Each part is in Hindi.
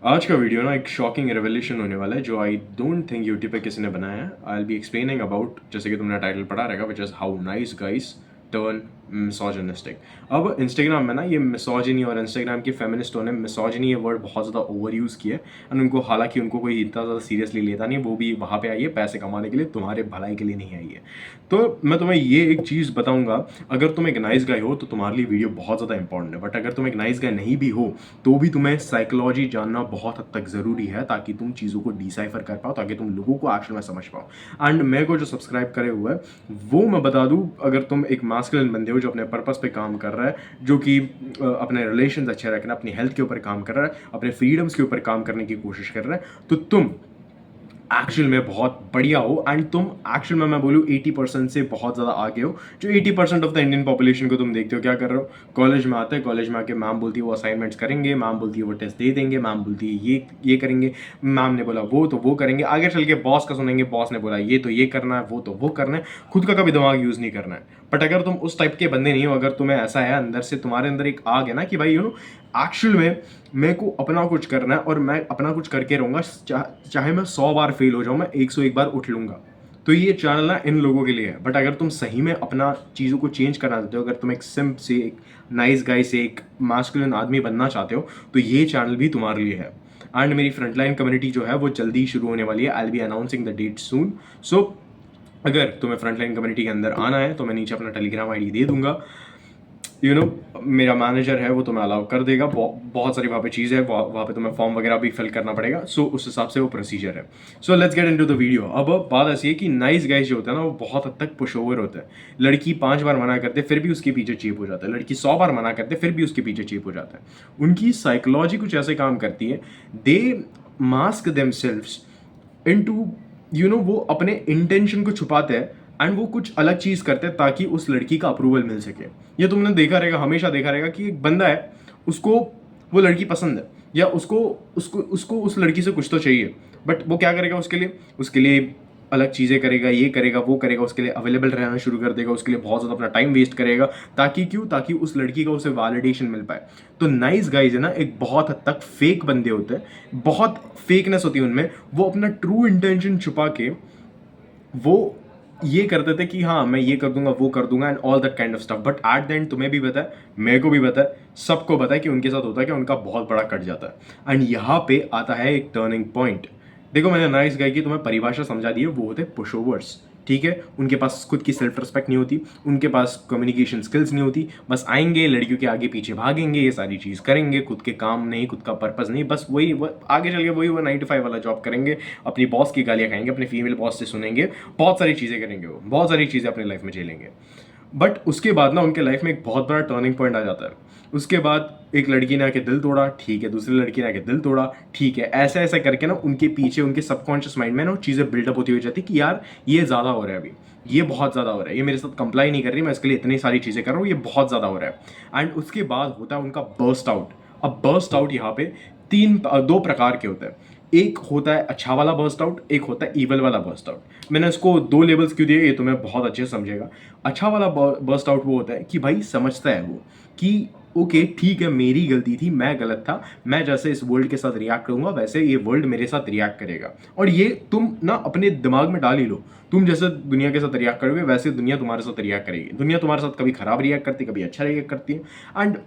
आज का वीडियो ना एक शॉकिंग रेवोल्यूशन होने वाला है जो आई डोंट थिंक यूट्यूब पे किसी ने बनाया है। I will be explaining about, जैसे कि तुमने टाइटल पढ़ा रहेगा, which is how nice guys turn misogynistic. अब इंस्टाग्राम में ना ये मिसोजिनी और इंस्टाग्राम की फेमिनिस्टों ने मिसोजिनी ये वर्ड बहुत ज़्यादा ओवर यूज़ किया है। एंड उनको, हालांकि उनको कोई इतना ज़्यादा सीरियसली लेता नहीं, वो भी वहाँ पे आई है पैसे कमाने के लिए, तुम्हारे भलाई के लिए नहीं आई है। तो मैं तुम्हें ये एक चीज़ बताऊंगा, अगर तुम एक नाइस गाय हो तो तुम्हारे लिए वीडियो बहुत ज़्यादा इंपॉर्टेंट है, बट अगर तुम एक नाइस गाय नहीं भी हो तो भी तुम्हें साइकोलॉजी जानना बहुत हद तक ज़रूरी है, ताकि तुम चीज़ों को डिसाइफर कर पाओ, ताकि तुम लोगों को एक्चुअल में समझ पाओ। एंड मेरे को जो सब्सक्राइब करे हुआ है वो मैं बता दूं, अगर तुम एक मास्कुलिन बंदे हो जो अपने पर्पस पे काम कर रहा है, जो कि अपने रिलेशंस अच्छे रखना, अपनी हेल्थ के ऊपर काम कर रहा है, अपने फ्रीडम्स के ऊपर काम करने की कोशिश कर रहा है, तो तुम एक्चुअल में बहुत बढ़िया हो। एंड तुम एक्चुअल में, मैं बोलूँ 80% से बहुत ज़्यादा आगे हो। जो 80% ऑफ द इंडियन पॉपुलेशन को तुम देखते हो क्या कर रहे हो, कॉलेज में आते हैं, कॉलेज में आके मैम बोलती है वो असाइनमेंट्स करेंगे, मैम बोलती है वो टेस्ट दे देंगे, मैम बोलती है ये करेंगे, मैम ने बोला वो तो वो करेंगे, आगे चल के बॉस का सुनेंगे, बॉस ने बोला ये तो ये करना है, वो तो वो करना है, खुद का कभी दिमाग यूज़ नहीं करना है। बट अगर तुम उस टाइप के बंदे नहीं हो, अगर तुम्हें ऐसा है अंदर से, तुम्हारे अंदर एक आग है ना कि भाई एक्चुअल में मेरे को अपना कुछ करना है और मैं अपना कुछ करके रहूँगा, चाहे मैं 100 बार फेल हो जाऊँ, मैं 101 बार उठ लूँगा, तो ये चैनल ना इन लोगों के लिए है। बट अगर तुम सही में अपना चीज़ों को चेंज करना चाहते हो, अगर तुम एक सिंप से, एक नाइस गाय से एक मास्कुलिन आदमी बनना चाहते हो, तो ये चैनल भी तुम्हारे लिए है। एंड मेरी फ्रंटलाइन कम्युनिटी जो है वो जल्दी शुरू होने वाली है। I will be announcing the date soon. So अगर तुम्हें फ्रंटलाइन कम्युनिटी के अंदर आना है तो मैं नीचे अपना टेलीग्राम आईडी दे दूंगा। मेरा मैनेजर है वो तुम्हें अलाउ कर देगा। बहुत सारी वहाँ पे चीज़ है, वहाँ पे तुम्हें फॉर्म वगैरह भी फिल करना पड़ेगा। सो उस हिसाब से वो प्रोसीजर है। So let's get into the video. अब बात ऐसी है कि नाइस गाइस जो होता है ना, वो बहुत हद तक पुश ओवर होता है। लड़की 5 बार मना करते फिर भी उसके पीछे चीप हो जाता है, लड़की 100 बार मना करते फिर भी उसके पीछे चीप हो जाता है। उनकी साइकोलॉजी कुछ ऐसे काम करती है, दे मास्क देमसेल्व्स इनटू, वो अपने इंटेंशन को छुपाते हैं एंड वो कुछ अलग चीज़ करते हैं ताकि उस लड़की का अप्रूवल मिल सके। ये तुमने देखा रहेगा, हमेशा देखा रहेगा कि एक बंदा है, उसको वो लड़की पसंद है, या उसको उसको उसको उस लड़की से कुछ तो चाहिए, बट वो क्या करेगा उसके लिए अलग चीज़ें करेगा, ये करेगा वो करेगा, उसके लिए अवेलेबल रहना शुरू कर देगा, उसके लिए बहुत ज़्यादा अपना टाइम वेस्ट करेगा, ताकि उस लड़की का उसे वैलिडेशन मिल पाए। तो नाइस गाइज है ना, एक बहुत हद तक फेक बंदे होते हैं, बहुत फेकनेस होती है उनमें। वो अपना ट्रू इंटेंशन छुपा के वो ये करते थे कि हाँ मैं ये कर दूंगा, वो कर दूंगा, and all that kind of stuff. But at the end तुम्हें भी पता है, मेरे को भी पता है, सबको पता है कि उनके साथ होता है कि उनका बहुत बड़ा कट जाता है। एंड यहाँ पे आता है एक टर्निंग पॉइंट। देखो, मैंने नाइस गाय की तुम्हें परिभाषा समझा दी है, वो होते पुशओवर्स। ठीक है, उनके पास खुद की सेल्फ रिस्पेक्ट नहीं होती, उनके पास कम्युनिकेशन स्किल्स नहीं होती, बस आएंगे लड़कियों के आगे पीछे भागेंगे, ये सारी चीज़ करेंगे, खुद के काम नहीं, खुद का पर्पस नहीं, बस वही आगे चल के वही वो 9 to 5 वाला जॉब करेंगे, अपनी बॉस की गालियाँ खाएंगे, अपने फीमेल बॉस से सुनेंगे, बहुत सारी चीज़ें करेंगे, वो बहुत सारी चीज़ें अपनी लाइफ में झेलेंगे। बट उसके बाद ना उनके लाइफ में एक बहुत बड़ा टर्निंग पॉइंट आ जाता है। उसके बाद एक लड़की ने आके दिल तोड़ा, ठीक है, दूसरी लड़की ने आके दिल तोड़ा, ठीक है, ऐसा ऐसा करके ना उनके पीछे, उनके सबकॉन्शियस माइंड में ना चीज़ें बिल्डअप होती हुई जाती कि यार ये ज़्यादा हो रहा है, अभी ये बहुत ज़्यादा हो रहा है, ये मेरे साथ कंप्लाई नहीं कर रही, मैं इसके लिए इतनी सारी चीज़ें कर रहा हूँ, ये बहुत ज़्यादा हो रहा है। एंड उसके बाद होता है उनका बर्स्ट आउट। अब बर्स्ट आउट यहाँ पे दो प्रकार के होते हैं। एक होता है अच्छा वाला बर्स्ट आउट, एक होता है ईवल वाला बर्स्ट आउट। मैंने इसको 2 लेवल्स क्यों दिए, ये तुम्हें बहुत अच्छे से समझेगा। अच्छा वाला बर्स्ट आउट वो होता है कि भाई समझता है वो कि ओके ठीक है, मेरी गलती थी, मैं गलत था, मैं जैसे इस वर्ल्ड के साथ रिएक्ट करूंगा वैसे ये वर्ल्ड मेरे साथ रिएक्ट करेगा। और ये तुम ना अपने दिमाग में डाल ही लो, तुम जैसे दुनिया के साथ रिएक्ट करोगे वैसे दुनिया तुम्हारे साथ रिएक्ट करेगी। दुनिया तुम्हारे साथ कभी खराब रिएक्ट करती है, कभी अच्छा रिएक्ट करती है। एंड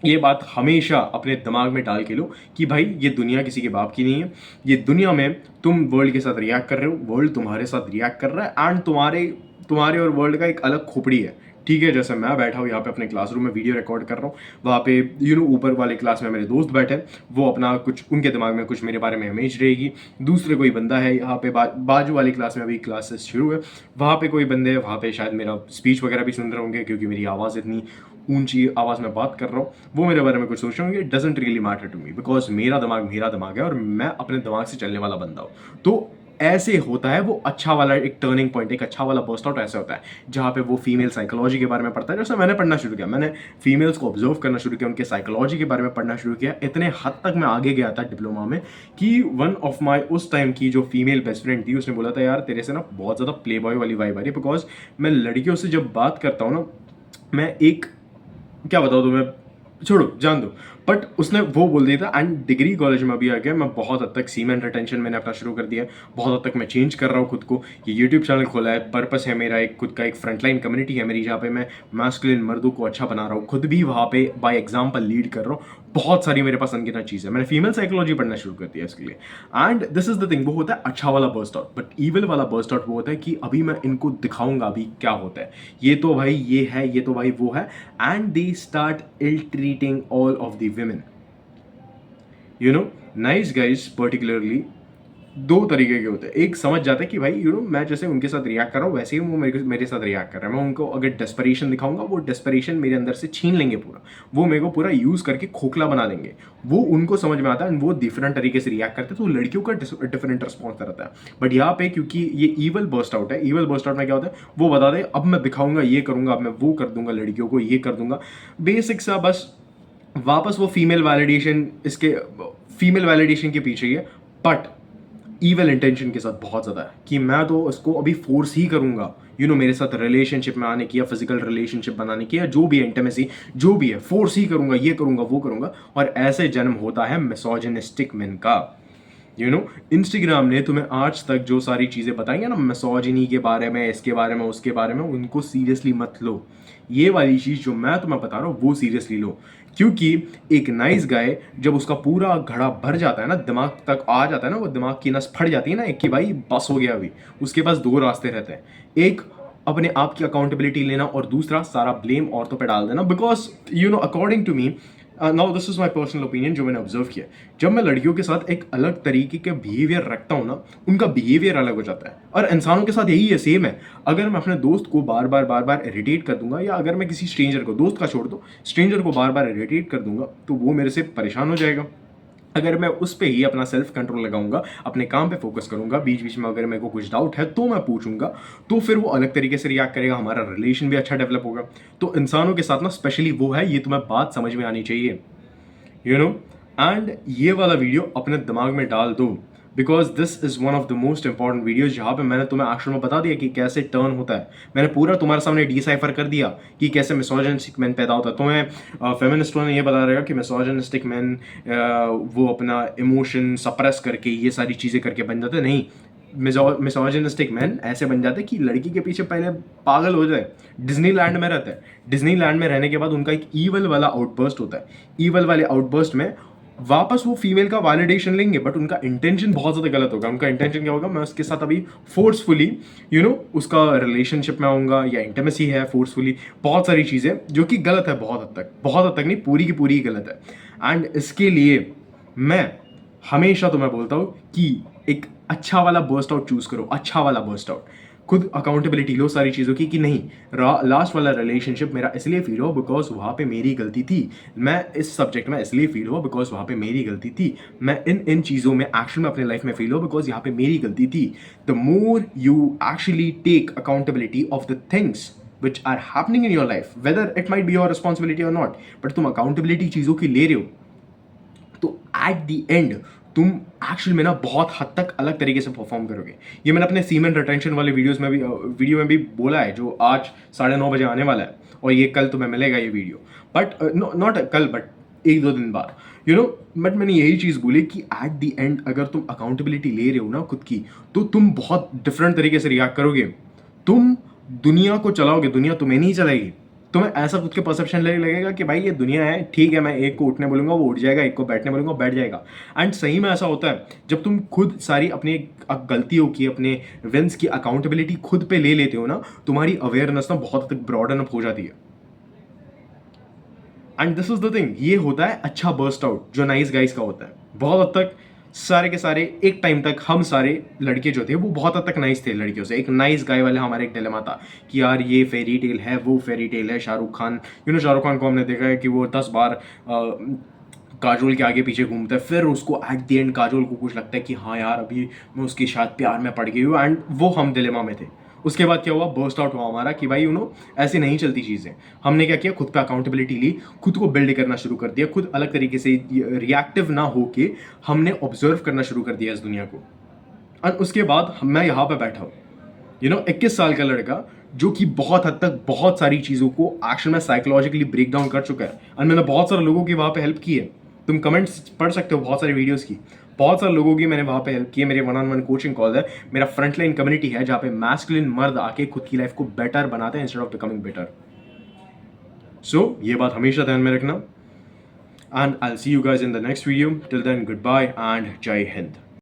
ये बात हमेशा अपने दिमाग में डाल के लो कि भाई ये दुनिया किसी के बाप की नहीं है। ये दुनिया में तुम वर्ल्ड के साथ रिएक्ट कर रहे हो, वर्ल्ड तुम्हारे साथ रिएक्ट कर रहा है, एंड तुम्हारे तुम्हारे और वर्ल्ड का एक अलग खोपड़ी है। ठीक है, जैसे मैं बैठा हूँ यहाँ पे अपने क्लासरूम में वीडियो रिकॉर्ड कर रहा हूँ, वहाँ पे ऊपर वाले क्लास में मेरे दोस्त बैठे, वो अपना कुछ, उनके दिमाग में कुछ मेरे बारे में इमेज रहेगी। दूसरे कोई बंदा है यहाँ पे बाजू वाली क्लास में, अभी क्लासेस शुरू है, वहाँ पे कोई बंदे हैं, वहाँ पे शायद मेरा स्पीच वगैरह भी सुन रहे होंगे, क्योंकि मेरी आवाज़ इतनी ऊंची आवाज़ में बात कर रहा हूँ, वो मेरे बारे में कुछ सोच रहे होंगे। Doesn't really matter to me, because मेरा दिमाग है और मैं अपने दिमाग से चलने वाला बंदा हूँ। तो ऐसे होता है वो अच्छा वाला एक टर्निंग पॉइंट, एक अच्छा वाला बर्स्ट आउट ऐसे होता है जहाँ पे वो फीमेल साइकोलॉजी के बारे में पढ़ता है। जैसे मैंने पढ़ना शुरू किया, मैंने फीमेल्स को ऑब्जर्व करना शुरू किया, उनके साइकोलॉजी के बारे में पढ़ना शुरू किया, इतने हद तक मैं आगे गया था डिप्लोमा में कि वन ऑफ माई उस टाइम की जो फीमेल बेस्ट फ्रेंड थी, उसने बोला था यार तेरे से ना बहुत ज़्यादा प्ले बॉय वाली वाइब आ रही है। बिकॉज मैं लड़कियों से जब बात करता हूँ ना, मैं एक, क्या बताऊँ तुम्हें, छोड़ो जान दो, बट उसने वो बोल दिया था। एंड डिग्री कॉलेज में अभी आ गया, मैं बहुत हद तक सीमेंट रिटेंशन मैंने अपना शुरू कर दिया है, बहुत हद तक मैं चेंज कर रहा हूँ खुद को। ये यूट्यूब चैनल खोला है, पर्पस है मेरा एक खुद का, एक फ्रंटलाइन कम्युनिटी है मेरी जहाँ पे मैं मास्कुलिन मर्दों को अच्छा बना रहा हूँ, खुद भी वहाँ पे बाय एग्जाम्पल लीड कर रहा हूँ। बहुत सारी मेरे पास अनगिनत चीज़ है, मैंने फीमेल साइकोलॉजी पढ़ना शुरू कर दिया इसके लिए। And this is the thing, वो होता है अच्छा वाला बर्स्ट आउट। बट ईविल वाला बर्स्ट आउट वो होता है कि अभी मैं इनको दिखाऊंगा अभी क्या होता है, ये तो भाई ये है, ये तो भाई वो है। And they start ill treating all of the women, you know. Nice guys particularly दो तरीके के होते हैं। एक समझ जाता है कि भाई मैं जैसे उनके साथ रिएक्ट कर रहा हूँ वैसे ही वो मेरे साथ रिएक्ट कर रहा है। मैं उनको अगर डेस्परेशन दिखाऊंगा, वो डेस्परेशन मेरे अंदर से छीन लेंगे पूरा, वो मेरे को पूरा यूज करके खोखला बना देंगे। वो उनको समझ में आता है, वो डिफरेंट तरीके से रिएक्ट करते हैं। तो लड़कियों का डिफरेंट रिस्पॉन्स रहता है। बट यहाँ पे क्योंकि ये ईवल बर्स्ट आउट है, ईवल बर्स्ट आउट में क्या होता है, वो बता दे अब मैं दिखाऊंगा, ये करूंगा, अब मैं वो कर दूंगा, लड़कियों को ये कर दूंगा। बेसिक सा बस वापस वो फीमेल वैलिडेशन, इसके फीमेल वैलिडेशन के पीछे ही है। बट ईवल इंटेंशन के साथ बहुत ज़्यादा है कि मैं तो उसको अभी फोर्स ही करूंगा, मेरे साथ रिलेशनशिप में आने की, या फिजिकल रिलेशनशिप बनाने की, या जो भी इंटीमेसी जो भी है, फोर्स ही करूंगा, ये करूंगा, वो करूंगा। और ऐसे जन्म होता है मिसोजिनिस्टिक मेन का। इंस्टाग्राम ने तुम्हें आज तक जो सारी चीज़ें बताई है ना मिसोजिनी के बारे में, इसके बारे में, उसके बारे में, उनको सीरियसली मत लो। ये वाली चीज़ जो मैं तुम्हें बता रहा हूँ वो सीरियसली लो। क्योंकि एक नाइस गाय जब उसका पूरा घड़ा भर जाता है ना, दिमाग तक आ जाता है ना, वो दिमाग की नस फट जाती है ना एक, कि भाई बस हो गया अभी, उसके पास दो रास्ते रहते हैं। एक अपने आप की अकाउंटेबिलिटी लेना, और दूसरा सारा ब्लेम औरतों पे डाल देना। Because according to me, now this is my personal opinion, जो मैंने ऑब्जर्व किया, जब मैं लड़कियों के साथ एक अलग तरीके के बिहेवियर रखता हूँ ना, उनका बिहेवियर अलग हो जाता है। और इंसानों के साथ यही है, सेम है। अगर मैं अपने दोस्त को बार बार इरिटेट कर दूंगा, या अगर मैं किसी स्ट्रेंजर को, दोस्त का छोड़ दो, स्ट्रेंजर को बार बार इरिटेट कर दूंगा, तो वो मेरे से परेशान हो जाएगा। अगर मैं उस पर ही अपना सेल्फ कंट्रोल लगाऊंगा, अपने काम पे फोकस करूंगा, बीच बीच में अगर मेरे को कुछ डाउट है तो मैं पूछूंगा, तो फिर वो अलग तरीके से रिएक्ट करेगा, हमारा रिलेशन भी अच्छा डेवलप होगा। तो इंसानों के साथ ना स्पेशली वो है, ये तुम्हें बात समझ में आनी चाहिए, यू नो। एंड ये वाला वीडियो अपने दिमाग में डाल दो, because this is one of the most important videos, जहाँ पे मैंने तुम्हें एक्चुअल में बता दिया कि कैसे टर्न होता है। मैंने पूरा तुम्हारे सामने डिसाइफर कर दिया कि कैसे मिसोजिनिस्टिक मैन पैदा होता है। तुम्हें फेमिनिस्टों ने ये बता रहेगा कि मिसोजिनिस्टिक मैन वो अपना इमोशन सप्रेस करके ये सारी चीज़ें करके बन जाते हैं। नहीं, मिसोजिनिस्टिक मैन ऐसे बन जाते हैं कि लड़की के पीछे पहले पागल हो जाए, डिज्नीलैंड में रहता है, डिज्नीलैंड में रहने के बाद उनका एक ईवल वाला आउटबर्स्ट होता है। ईवल वाले आउटबर्स्ट में वापस वो फीमेल का वैलिडेशन लेंगे, बट उनका इंटेंशन बहुत ज़्यादा गलत होगा। उनका इंटेंशन क्या होगा, मैं उसके साथ अभी फोर्सफुली उसका रिलेशनशिप में आऊँगा, या इंटीमेसी है फोर्सफुली, बहुत सारी चीज़ें जो कि गलत है, बहुत हद तक नहीं, पूरी की पूरी ही गलत है। एंड इसके लिए मैं हमेशा तुम्हें बोलता हूँ कि एक अच्छा वाला बर्स्ट आउट चूज करो, अच्छा वाला बर्स्ट आउट। खुद अकाउंटेबिलिटी लो सारी चीज़ों की, कि नहीं लास्ट वाला रिलेशनशिप मेरा इसलिए फील हुआ बिकॉज वहाँ पे मेरी गलती थी, मैं इस सब्जेक्ट में इसलिए फील हुआ बिकॉज वहाँ पे मेरी गलती थी, मैं इन चीज़ों में एक्शन में अपने लाइफ में फील हुआ बिकॉज यहाँ पे मेरी गलती थी। The more you actually take accountability of the things which are happening in your life, whether it might be your responsibility or not, but तुम अकाउंटेबिलिटी चीज़ों की ले रहे हो, तो एट द एंड तुम एक्चुअल में ना बहुत हद तक अलग तरीके से परफॉर्म करोगे। ये मैंने अपने सीमेन रिटेंशन वाले वीडियो में भी बोला है, जो आज 9:30 बजे आने वाला है, और ये कल तुम्हें मिलेगा ये वीडियो, बट नॉट कल, बट 1-2 दिन बाद, बट मैंने यही चीज़ बोली कि एट द एंड अगर तुम अकाउंटेबिलिटी ले रहे हो ना खुद की, तो तुम बहुत डिफरेंट तरीके से रिएक्ट करोगे। तुम दुनिया को चलाओगे, दुनिया तुम्हें नहीं चलाएगी। तुम्हें ऐसा खुद के परसेप्शन लगेगा कि भाई ये दुनिया है, ठीक है, मैं एक को उठने बोलूंगा वो उठ जाएगा, एक को बैठने बोलूंगा बैठ जाएगा। एंड सही में ऐसा होता है, जब तुम खुद सारी अपनी गलतियों की, अपने विंस की अकाउंटेबिलिटी खुद पे ले लेते हो ना, तुम्हारी अवेयरनेस ना बहुत हद तक ब्रॉडन अप हो जाती है। And this is the thing, ये होता है अच्छा बर्स्ट आउट जो नाइस गाइस का होता है। बहुत हद तक सारे के सारे एक टाइम तक हम सारे लड़के जो थे वो बहुत हद तक नाइस थे लड़कियों से। एक नाइस गाय वाले हमारे एक डिलेमा था कि यार ये फेरी टेल है, वो फेरी टेल है। शाहरुख खान, शाहरुख खान को हमने देखा है कि वो 10 बार काजोल के आगे पीछे घूमता है, फिर उसको एट द एंड काजोल को कुछ लगता है कि हाँ यार अभी मैं उसके शायद प्यार में पड़ गई हूँ, एंड वो हम डिलेमा में थे। उसके बाद क्या हुआ, बर्स्ट आउट हुआ हमारा कि भाई ऐसे नहीं चलती चीज़ें। हमने क्या किया, खुद पे अकाउंटेबिलिटी ली, खुद को बिल्ड करना शुरू कर दिया, खुद अलग तरीके से रिएक्टिव ना होके हमने ऑब्जर्व करना शुरू कर दिया इस दुनिया को। और उसके बाद मैं यहाँ पे बैठा हूँ, 21 साल का लड़का जो कि बहुत हद तक बहुत सारी चीज़ों को एक्शन में साइकोलॉजिकली ब्रेक डाउन कर चुका है, और मैंने बहुत सारे लोगों की वहाँ पे हेल्प की है। तुम कमेंट्स पढ़ सकते हो बहुत सारी वीडियोस की, बहुत सारे लोगों की मैंने वहाँ पे हेल्प की है। मेरे 1-on-1 कोचिंग कॉल है, मेरा फ्रंटलाइन कम्युनिटी है जहाँ पे मैस्कुलिन मर्द आके खुद की लाइफ को बेटर बनाते हैं instead of becoming better. So ये बात हमेशा ध्यान में रखना, and I will see you guys in the next video. Till then, goodbye and Jai Hind.